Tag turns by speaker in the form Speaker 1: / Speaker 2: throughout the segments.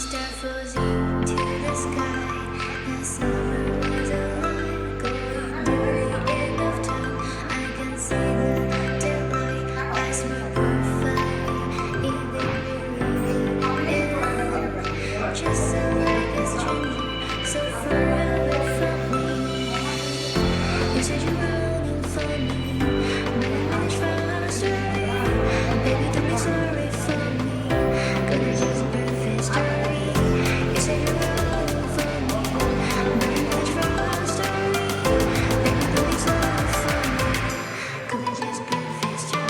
Speaker 1: Start floating to the sky. The summer was alive, going to the end of time. I can see the daylight. I smell perfect. Either really in love, just so like a stranger, so far away from me. You said you're running for me, but I managed fast away. Baby, don't be sorry for me, 'cause it's just a perfect story. You said you're running for me, but I managed fast away. Baby, don't be sorry for me, 'cause it's just a perfect story.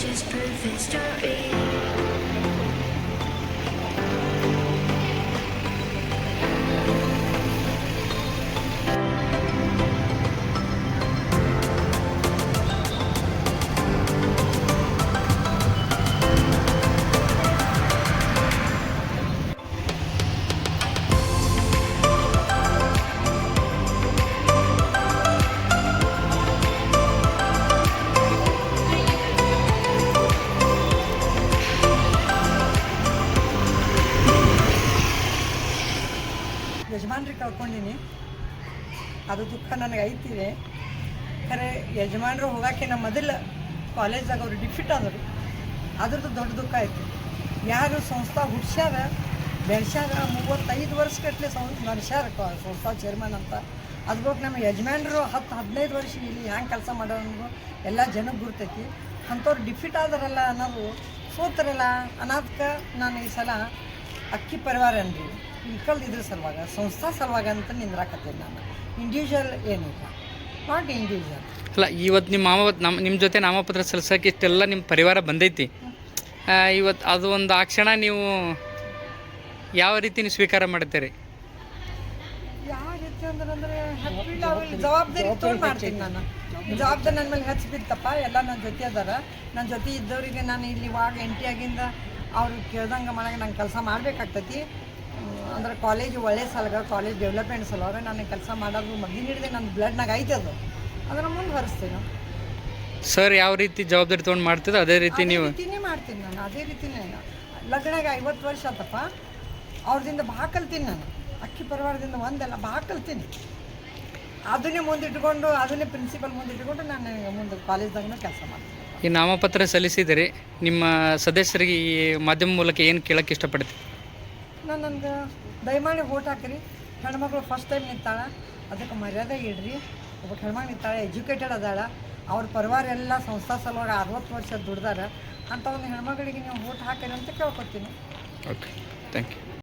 Speaker 1: Just perfect story.
Speaker 2: ಯಜಮಾನ್ರಿಗೆ ಕಳ್ಕೊಂಡೀನಿ, ಅದು ದುಃಖ ನನಗೆ ಐತಿದೆ. ಖರೆ ಯಜಮಾನ್ರು ಹೋಗೋಕೆ ನಮ್ಮ ಮೊದಲು ಕಾಲೇಜ್ದಾಗ ಅವರು defeat ಆದರು, ಅದ್ರದ್ದು ದೊಡ್ಡ ದುಃಖ ಐತಿ. ಯಾರು ಸಂಸ್ಥಾ ಹುಡ್ಸ್ಯಾರ ಬೆಳೆಸ್ಯಾರ 35 ವರ್ಷಗಟ್ಟಲೆ ನಡೆಸ್ಯಾರ ಸಂಸ್ಥಾ ಚೇರ್ಮನ್ ಅಂತ. ಅದ್ಬೇಕು ನಮ್ಮ ಯಜಮಾನ್ರು 10-15 ವರ್ಷ ಇಲ್ಲಿ ಹ್ಯಾಂಗೆ ಕೆಲಸ ಮಾಡೋದು ಎಲ್ಲ ಜನಕ್ಕೆ ಗುರ್ತೈತಿ. ಅಂಥವ್ರು ಡಿಫಿಟ್ ಆದರಲ್ಲ ಅನ್ನೋದು, ಸೋತರಲ್ಲ ಅನ್ನೋದಕ್ಕೆ ನಾನು ಈ ಸಲ ಅಕ್ಕಿ ಪರಿವಾರ ಅನ್ರಿ ಇದ್ರ ಸಲುವಾಗ ಸಂಸ್ಥಾ ಸಲುವಾಗ ಅಂತ ನಿಂದ್ರಾಕತ್ತೀನಿ. ನಾನು ಇಂಡಿವಿಜುವಲ್ ಏನಿಲ್ಲ, ನಾಟ್ ಇಂಡಿವಿಜುವಲ್.
Speaker 3: ಅಲ್ಲ, ಇವತ್ತು ನಿಮ್ಮ ಜೊತೆ ನಾಮಪತ್ರ ಸಲ್ಲಿಸೋಕೆ ಇಷ್ಟೆಲ್ಲ ನಿಮ್ಮ ಪರಿವಾರ ಬಂದೈತಿ. ಇವತ್ತು ಅದು ಒಂದು ಆ ಕ್ಷಣ ನೀವು ಯಾವ ರೀತಿ ನೀವು ಸ್ವೀಕಾರ ಮಾಡ್ತೀರಿ?
Speaker 2: ಯಾವ ರೀತಿ ಅಂದ್ರೆ ಜವಾಬ್ದಾರಿ ತೊಗೊಂಡು ಮಾಡ್ತೀನಿ ನಾನು. ಜವಾಬ್ದಾರಿ ನನ್ನ ಮೇಲೆ ಹೆಚ್ಚು ಬಿತ್ತಪ್ಪ. ಎಲ್ಲ ನನ್ನ ಜೊತೆ ಅದಾರ. ನನ್ನ ಜೊತೆ ಇದ್ದವರಿಗೆ ನಾನು ಇಲ್ಲಿ ಇವಾಗ ಎಂಟಿಯಾಗಿಂದ ಅವ್ರು ಕೇಳ್ದಂಗೆ ಮಾಡಕ್ಕೆ ನಂಗೆ ಕೆಲಸ ಮಾಡಬೇಕಾಗ್ತೈತಿ. ಅಂದ್ರೆ ಕಾಲೇಜ್ ಒಳ್ಳೆ ಸಲಗ ಕಾಲೇಜ್ ಡೆವಲಪ್ಮೆಂಟ್ ಸಲುವಾಗ ನಾನು ಕೆಲಸ ಮಾಡೋದು ಮೊದಲಿನ ಹಿಡಿದು ನನ್ನ ಬ್ಲಡ್ನಾಗ ಐತೆ. ಅದನ್ನು ಮುಂದುವರಿಸ್ತೀನಿ.
Speaker 3: ಸರ್ ಯಾವ ರೀತಿ ಜವಾಬ್ದಾರಿ ತೊಗೊಂಡು ಮಾಡ್ತಿದ್ದೆ ಅದೇ ರೀತಿ ನೀವು
Speaker 2: ರೀತಿನೇ ಮಾಡ್ತೀನಿ ನಾನು. ಅದೇ ರೀತಿನೇ ಲಗ್ನಾಗ 50 ವರ್ಷ ಆತಪ್ಪ. ಅವ್ರದಿಂದ ಭಾಳ ಕಲ್ತೀನಿ ನಾನು. ಅಕ್ಕಿ ಪರಿವಾರದಿಂದ ಒಂದೆಲ್ಲ ಭಾಳ ಕಲ್ತೀನಿ. ಅದನ್ನೇ ಮುಂದಿಟ್ಕೊಂಡು, ಅದನ್ನೇ ಪ್ರಿನ್ಸಿಪಲ್ ಮುಂದಿಟ್ಕೊಂಡು ನಾನು ಮುಂದೆ ಕಾಲೇಜ್ದಾಗೂ ಕೆಲಸ ಮಾಡ್ತೀನಿ.
Speaker 3: ಈ ನಾಮಪತ್ರ ಸಲ್ಲಿಸಿದರೆ ನಿಮ್ಮ ಸದಸ್ಯರಿಗೆ ಈ ಮಾಧ್ಯಮ ಮೂಲಕ ಏನು ಕೇಳೋಕ್ಕೆ ಇಷ್ಟಪಡ್ತೀವಿ?
Speaker 2: ನನಗೆ ದಯಮಾಡಿ ವೋಟ್ ಹಾಕಿರಿ. ಹೆಣ್ಮಕ್ಳು ಫಸ್ಟ್ ಟೈಮ್ ನಿಂತಾಳೆ, ಅದಕ್ಕೆ ಮರ್ಯಾದೆ ಇಡ್ರಿ. ಒಬ್ಬ ಹೆಣ್ಮಕ್ಳು ನಿಂತಾಳೆ, ಎಜುಕೇಟೆಡ್ ಅದಾಳ, ಅವ್ರ ಪರಿವಾರ ಎಲ್ಲ ಸಂಸ್ಥಾ ಸಲುವಾಗಿ 60 ವರ್ಷ ದುಡ್ದಾರ. ಅಂಥ ಒಂದು ಹೆಣ್ಮಗಳಿಗೆ ನೀವು ವೋಟ್ ಹಾಕಿರಿ ಅಂತ ಕೇಳ್ಕೊತೀನಿ.
Speaker 3: Okay, thank you.